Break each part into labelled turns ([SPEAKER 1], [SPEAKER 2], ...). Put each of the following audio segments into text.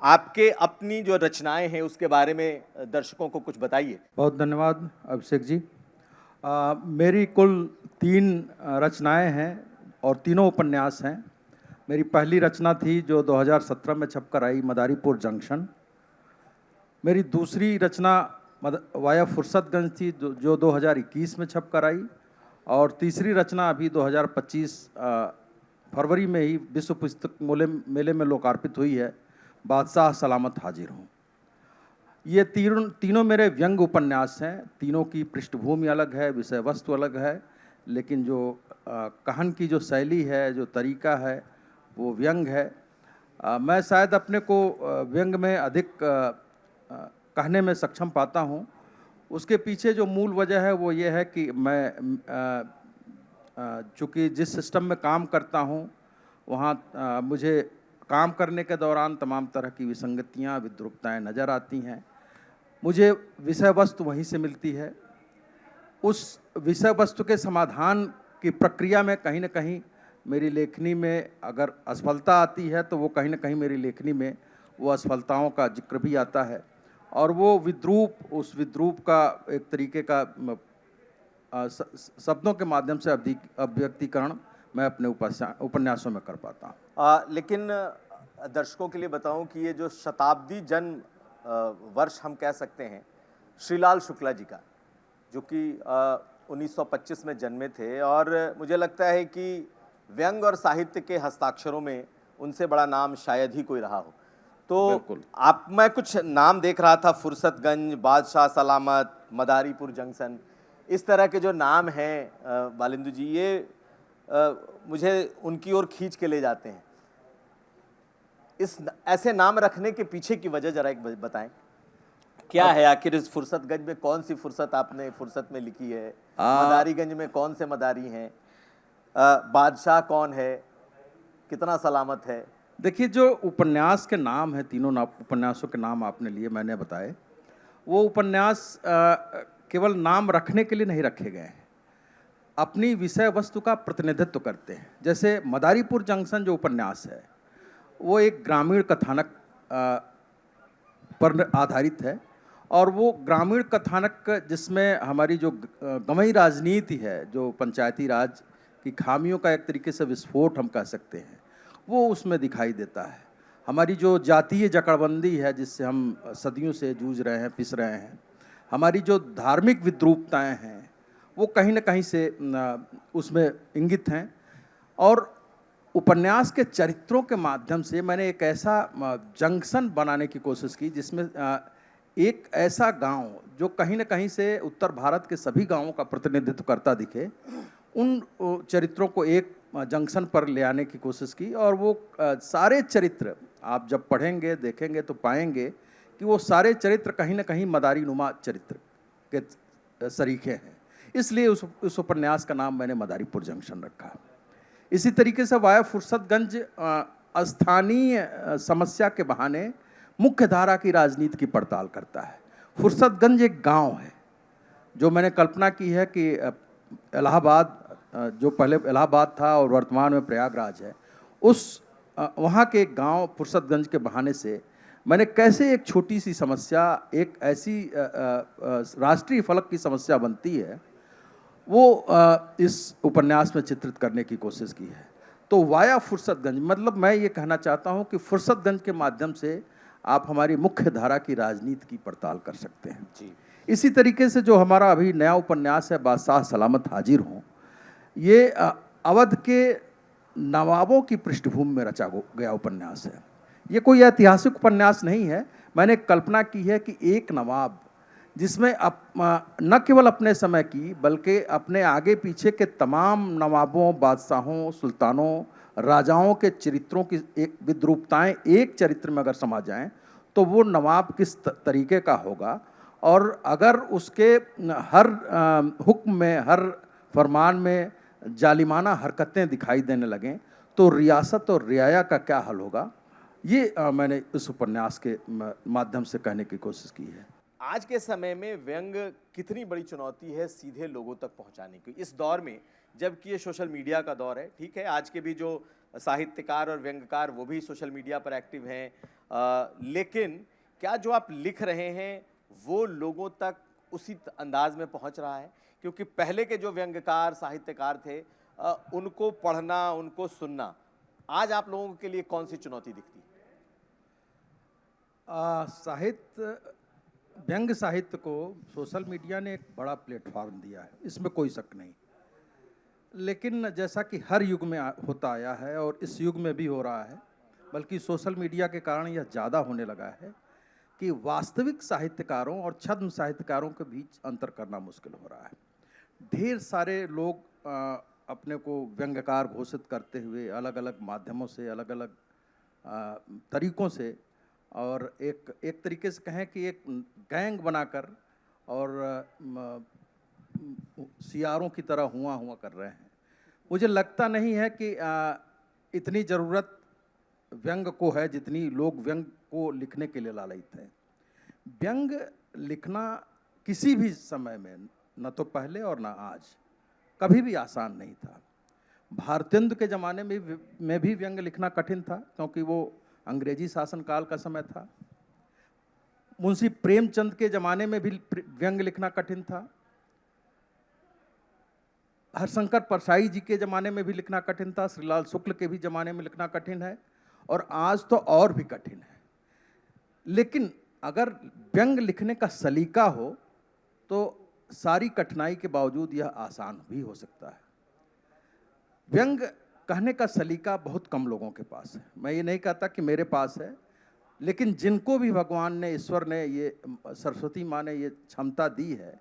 [SPEAKER 1] आपके अपनी जो रचनाएं हैं उसके बारे में दर्शकों को कुछ बताइए।
[SPEAKER 2] बहुत धन्यवाद अभिषेक जी। मेरी कुल 3 रचनाएं हैं और तीनों उपन्यास हैं। मेरी पहली रचना थी जो 2017 में छपकर आई, मदारीपुर जंक्शन। मेरी दूसरी रचना वाया फुर्सतगंज थी जो 2021 में छपकर आई। और तीसरी रचना अभी 2025 फरवरी में ही विश्व पुस्तक मेले में लोकार्पित हुई है, बादशाह सलामत हाजिर हूँ। ये तीनों मेरे व्यंग उपन्यास हैं। तीनों की पृष्ठभूमि अलग है, विषय वस्तु अलग है, लेकिन जो कहानी की जो शैली है, जो तरीका है, वो व्यंग है। मैं शायद अपने को व्यंग में अधिक कहने में सक्षम पाता हूँ। उसके पीछे जो मूल वजह है वो ये है कि मैं चूँकि जिस सिस्टम में काम करता हूँ वहाँ मुझे काम करने के दौरान तमाम तरह की विसंगतियाँ, विद्रूपताएँ नज़र आती हैं। मुझे विषय वस्तु वहीं से मिलती है। उस विषय वस्तु के समाधान की प्रक्रिया में कहीं न कहीं मेरी लेखनी में अगर असफलता आती है तो वो कहीं न कहीं मेरी लेखनी में वो असफलताओं का जिक्र भी आता है। और वो उस विद्रूप का एक तरीके का शब्दों के माध्यम से अभिव्यक्तिकरण मैं अपने उपन्यासों में कर पाता हूँ।
[SPEAKER 1] लेकिन दर्शकों के लिए बताऊं कि ये जो शताब्दी जन्म वर्ष हम कह सकते हैं श्रीलाल शुक्ला जी का, जो कि 1925 में जन्मे थे, और मुझे लगता है कि व्यंग और साहित्य के हस्ताक्षरों में उनसे बड़ा नाम शायद ही कोई रहा हो। तो मैं कुछ नाम देख रहा था, फुर्सतगंज, बादशाह सलामत, मदारीपुर जंक्शन, इस तरह के जो नाम हैं बालिंदु जी, ये मुझे उनकी ओर खींच के ले जाते हैं। इस ऐसे नाम रखने के पीछे की वजह जरा एक बताएं, क्या है आखिर इस फुर्सतगंज में? कौन सी फुर्सत आपने फुर्सत में लिखी है? मदारीगंज में कौन से मदारी हैं? बादशाह कौन है? कितना सलामत है?
[SPEAKER 2] देखिए, जो उपन्यास के नाम हैं, तीनों उपन्यासों के नाम आपने लिए, मैंने बताए, वो उपन्यास केवल नाम रखने के लिए नहीं रखे गए हैं, अपनी विषय वस्तु का प्रतिनिधित्व करते हैं। जैसे मदारीपुर जंक्शन जो उपन्यास है वो एक ग्रामीण कथानक पर आधारित है, और वो ग्रामीण कथानक जिसमें हमारी जो गंवई राजनीति है, जो पंचायती राज की खामियों का एक तरीके से विस्फोट हम कह सकते हैं, वो उसमें दिखाई देता है। हमारी जो जातीय जकड़बंदी है जिससे हम सदियों से जूझ रहे हैं, पिस रहे हैं, हमारी जो धार्मिक विद्रूपताएं हैं, वो कहीं न कहीं से उसमें इंगित हैं। और उपन्यास के चरित्रों के माध्यम से मैंने एक ऐसा जंक्शन बनाने की कोशिश की जिसमें एक ऐसा गांव जो कहीं न कहीं से उत्तर भारत के सभी गांवों का प्रतिनिधित्व करता दिखे, उन चरित्रों को एक जंक्शन पर ले आने की कोशिश की। और वो सारे चरित्र आप जब पढ़ेंगे, देखेंगे तो पाएंगे कि वो सारे चरित्र कहीं न कहीं मदारी नुमा चरित्र के सरीखे हैं। इसलिए उस उपन्यास का नाम मैंने मदारीपुर जंक्शन रखा। इसी तरीके से वाया फुर्सतगंज स्थानीय समस्या के बहाने मुख्य धारा की राजनीति की पड़ताल करता है। फुर्सतगंज एक गांव है जो मैंने कल्पना की है कि इलाहाबाद, जो पहले इलाहाबाद था और वर्तमान में प्रयागराज है, उस वहाँ के एक गांव फुर्सतगंज के बहाने से मैंने कैसे एक छोटी सी समस्या एक ऐसी राष्ट्रीय फलक की समस्या बनती है, वो इस उपन्यास में चित्रित करने की कोशिश की है। तो वाया फुर्सतगंज मतलब मैं ये कहना चाहता हूँ कि फुर्सतगंज के माध्यम से आप हमारी मुख्य धारा की राजनीति की पड़ताल कर सकते हैं जी। इसी तरीके से जो हमारा अभी नया उपन्यास है, बादशाह सलामत हाजिर हों, ये अवध के नवाबों की पृष्ठभूमि में रचा गया उपन्यास है। ये कोई ऐतिहासिक उपन्यास नहीं है। मैंने कल्पना की है कि एक नवाब जिसमें न केवल अपने समय की बल्कि अपने आगे पीछे के तमाम नवाबों, बादशाहों, सुल्तानों, राजाओं के चरित्रों की एक विद्रूपताएं एक चरित्र में अगर समा जाएं तो वो नवाब किस तरीके का होगा। और अगर उसके हर हुक्म में, हर फरमान में जालिमाना हरकतें दिखाई देने लगें तो रियासत और रियाया का क्या हाल होगा, ये मैंने इस उपन्यास के माध्यम से कहने की कोशिश की है।
[SPEAKER 1] आज के समय में व्यंग कितनी बड़ी चुनौती है सीधे लोगों तक पहुंचाने की, इस दौर में जबकि ये सोशल मीडिया का दौर है। ठीक है, आज के भी जो साहित्यकार और व्यंग्यकार वो भी सोशल मीडिया पर एक्टिव हैं, लेकिन क्या जो आप लिख रहे हैं वो लोगों तक उसी अंदाज में पहुंच रहा है? क्योंकि पहले के जो व्यंग्यकार साहित्यकार थे, उनको पढ़ना, उनको सुनना, आज आप लोगों के लिए कौन सी चुनौती दिखती है?
[SPEAKER 2] साहित्य, व्यंग्य साहित्य को सोशल मीडिया ने एक बड़ा प्लेटफॉर्म दिया है, इसमें कोई शक नहीं। लेकिन जैसा कि हर युग में होता आया है और इस युग में भी हो रहा है, बल्कि सोशल मीडिया के कारण यह ज़्यादा होने लगा है कि वास्तविक साहित्यकारों और छद्म साहित्यकारों के बीच अंतर करना मुश्किल हो रहा है। ढेर सारे लोग अपने को व्यंग्यकार घोषित करते हुए अलग अलग माध्यमों से, अलग अलग तरीक़ों से, और एक तरीके से कहें कि एक गैंग बनाकर और सियारों की तरह हुआ कर रहे हैं। मुझे लगता नहीं है कि इतनी ज़रूरत व्यंग को है जितनी लोग व्यंग को लिखने के लिए लालयित हैं। व्यंग लिखना किसी भी समय में, न तो पहले और न आज, कभी भी आसान नहीं था। भारतेंदु के ज़माने में भी व्यंग लिखना कठिन था, क्योंकि वो अंग्रेजी शासनकाल का समय था। मुंशी प्रेमचंद के ज़माने में भी व्यंग लिखना कठिन था। हरशंकर परसाई जी के ज़माने में भी लिखना कठिन था। श्रीलाल शुक्ल के भी ज़माने में लिखना कठिन है, और आज तो और भी कठिन है। लेकिन अगर व्यंग लिखने का सलीका हो तो सारी कठिनाई के बावजूद यह आसान भी हो सकता है। व्यंग कहने का सलीका बहुत कम लोगों के पास है। मैं ये नहीं कहता कि मेरे पास है, लेकिन जिनको भी भगवान ने, ईश्वर ने, ये सरस्वती माँ ने ये क्षमता दी है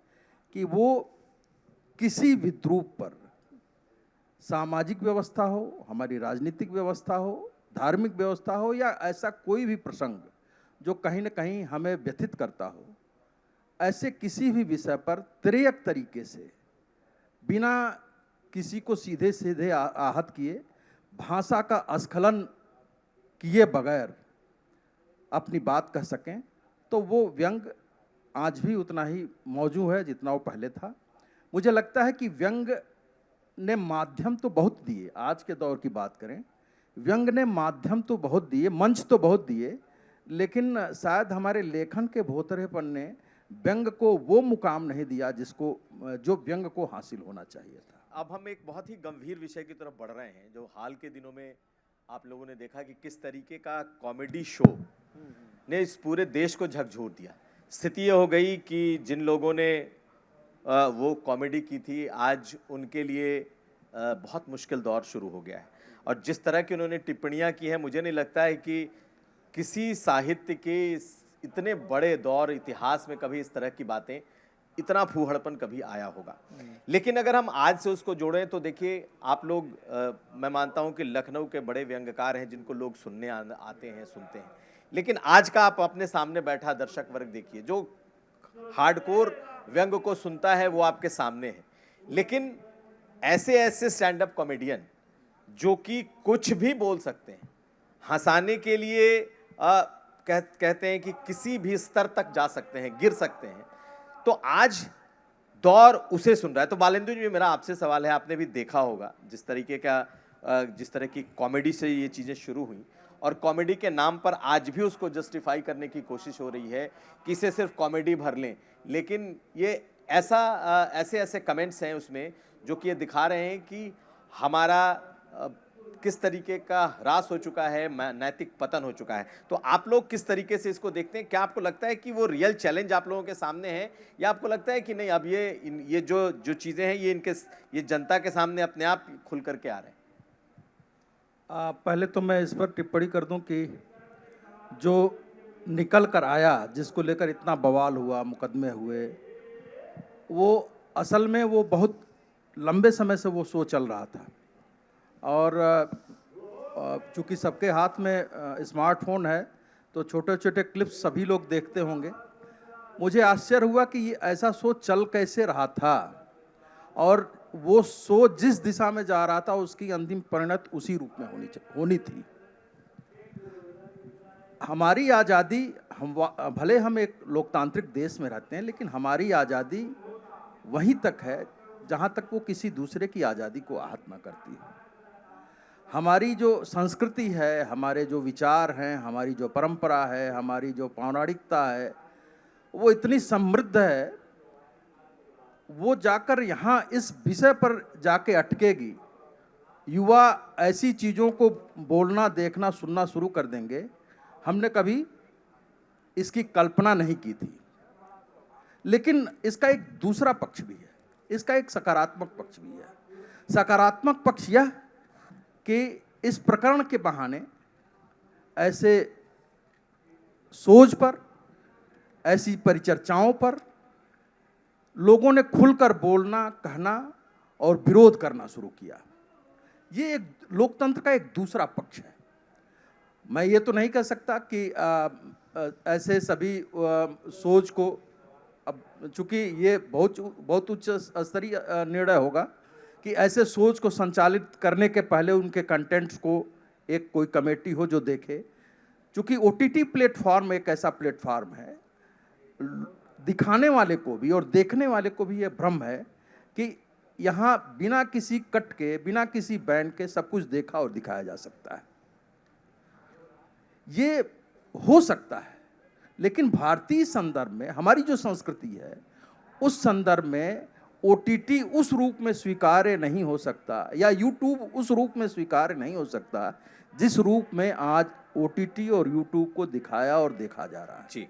[SPEAKER 2] कि वो किसी भी ध्रुव पर, सामाजिक व्यवस्था हो, हमारी राजनीतिक व्यवस्था हो, धार्मिक व्यवस्था हो, या ऐसा कोई भी प्रसंग जो कहीं न कहीं हमें व्यथित करता हो, ऐसे किसी भी विषय पर तिर्यक तरीके से, बिना किसी को सीधे सीधे आहत किए, भाषा का अस्खलन किए बगैर अपनी बात कह सकें, तो वो व्यंग आज भी उतना ही मौजूद है जितना वो पहले था। मुझे लगता है कि व्यंग ने माध्यम तो बहुत दिए। आज के दौर की बात करें, व्यंग ने माध्यम तो बहुत दिए, मंच तो बहुत दिए, लेकिन शायद हमारे लेखन के भोतरेपन ने व्यंग को वो मुकाम नहीं दिया जो व्यंग को हासिल होना चाहिए था।
[SPEAKER 1] अब हम एक बहुत ही गंभीर विषय की तरफ बढ़ रहे हैं, जो हाल के दिनों में आप लोगों ने देखा कि किस तरीके का कॉमेडी शो ने इस पूरे देश को झकझोर दिया। स्थिति ये हो गई कि जिन लोगों ने वो कॉमेडी की थी, आज उनके लिए बहुत मुश्किल दौर शुरू हो गया है। और जिस तरह की उन्होंने टिप्पणियां की हैं, मुझे नहीं लगता है कि किसी साहित्य के इतने बड़े दौर इतिहास में कभी इस तरह की बातें, इतना फूहड़पन कभी आया होगा। लेकिन अगर हम आज से उसको जोड़ें तो देखिए, आप लोग, मैं मानता हूं कि लखनऊ के बड़े व्यंग्यकार हैं जिनको लोग सुनने आते हैं, सुनते हैं। लेकिन आज का आप अपने सामने बैठा दर्शक वर्ग देखिए, जो हार्डकोर व्यंग को सुनता है वो आपके सामने है। लेकिन ऐसे ऐसे स्टैंड अप कॉमेडियन जो कि कुछ भी बोल सकते हैं, हंसाने के लिए कहते हैं कि किसी भी स्तर तक जा सकते हैं, गिर सकते हैं, तो आज दौर उसे सुन रहा है। तो बालेंदु जी, मेरा आपसे सवाल है, आपने भी देखा होगा जिस तरह की कॉमेडी से ये चीज़ें शुरू हुई, और कॉमेडी के नाम पर आज भी उसको जस्टिफाई करने की कोशिश हो रही है कि इसे सिर्फ कॉमेडी भर लें। लेकिन ये ऐसे कमेंट्स हैं उसमें जो कि ये दिखा रहे हैं कि हमारा किस तरीके का ह्रास हो चुका है, नैतिक पतन हो चुका है। तो आप लोग किस तरीके से इसको देखते हैं? क्या आपको लगता है कि वो रियल चैलेंज आप लोगों के सामने है, या आपको लगता है कि नहीं, अब ये जो चीज़ें हैं ये जनता के सामने अपने आप खुल करके आ रहे हैं?
[SPEAKER 2] पहले तो मैं इस पर टिप्पणी कर दूं कि जो निकल कर आया, जिसको लेकर इतना बवाल हुआ, मुकदमे हुए, वो असल में वो बहुत लंबे समय से वो शो चल रहा था। और चूँकि सबके हाथ में स्मार्टफोन है, तो छोटे छोटे क्लिप्स सभी लोग देखते होंगे। मुझे आश्चर्य हुआ कि ये ऐसा शो चल कैसे रहा था, और वो शो जिस दिशा में जा रहा था उसकी अंतिम परिणत उसी रूप में होनी थी। हमारी आज़ादी, भले हम एक लोकतांत्रिक देश में रहते हैं, लेकिन हमारी आज़ादी वहीं तक है जहाँ तक वो किसी दूसरे की आज़ादी को आहत न करती है। हमारी जो संस्कृति है, हमारे जो विचार हैं, हमारी जो परंपरा है, हमारी जो पौराणिकता है, वो इतनी समृद्ध है, वो जाकर यहाँ इस विषय पर जाके अटकेगी। युवा ऐसी चीज़ों को बोलना, देखना, सुनना शुरू कर देंगे, हमने कभी इसकी कल्पना नहीं की थी। लेकिन इसका एक दूसरा पक्ष भी है, इसका एक सकारात्मक पक्ष भी है। सकारात्मक पक्ष यह कि इस प्रकरण के बहाने ऐसे सोच पर, ऐसी परिचर्चाओं पर लोगों ने खुलकर बोलना, कहना और विरोध करना शुरू किया। ये एक लोकतंत्र का एक दूसरा पक्ष है। मैं ये तो नहीं कह सकता कि ऐसे सभी सोच को, अब चूंकि ये बहुत उच्च स्तरीय निर्णय होगा कि ऐसे सोच को संचालित करने के पहले उनके कंटेंट्स को एक कोई कमेटी हो जो देखे। चूंकि OTT प्लेटफॉर्म एक ऐसा प्लेटफॉर्म है, दिखाने वाले को भी और देखने वाले को भी ये भ्रम है कि यहाँ बिना किसी कट के, बिना किसी बैन के सब कुछ देखा और दिखाया जा सकता है। ये हो सकता है, लेकिन भारतीय संदर्भ में हमारी जो संस्कृति है, उस संदर्भ में OTT उस रूप में स्वीकार्य नहीं हो सकता, या YouTube उस रूप में स्वीकार्य नहीं हो सकता जिस रूप में आज OTT और YouTube को दिखाया और देखा जा रहा है।
[SPEAKER 1] जी।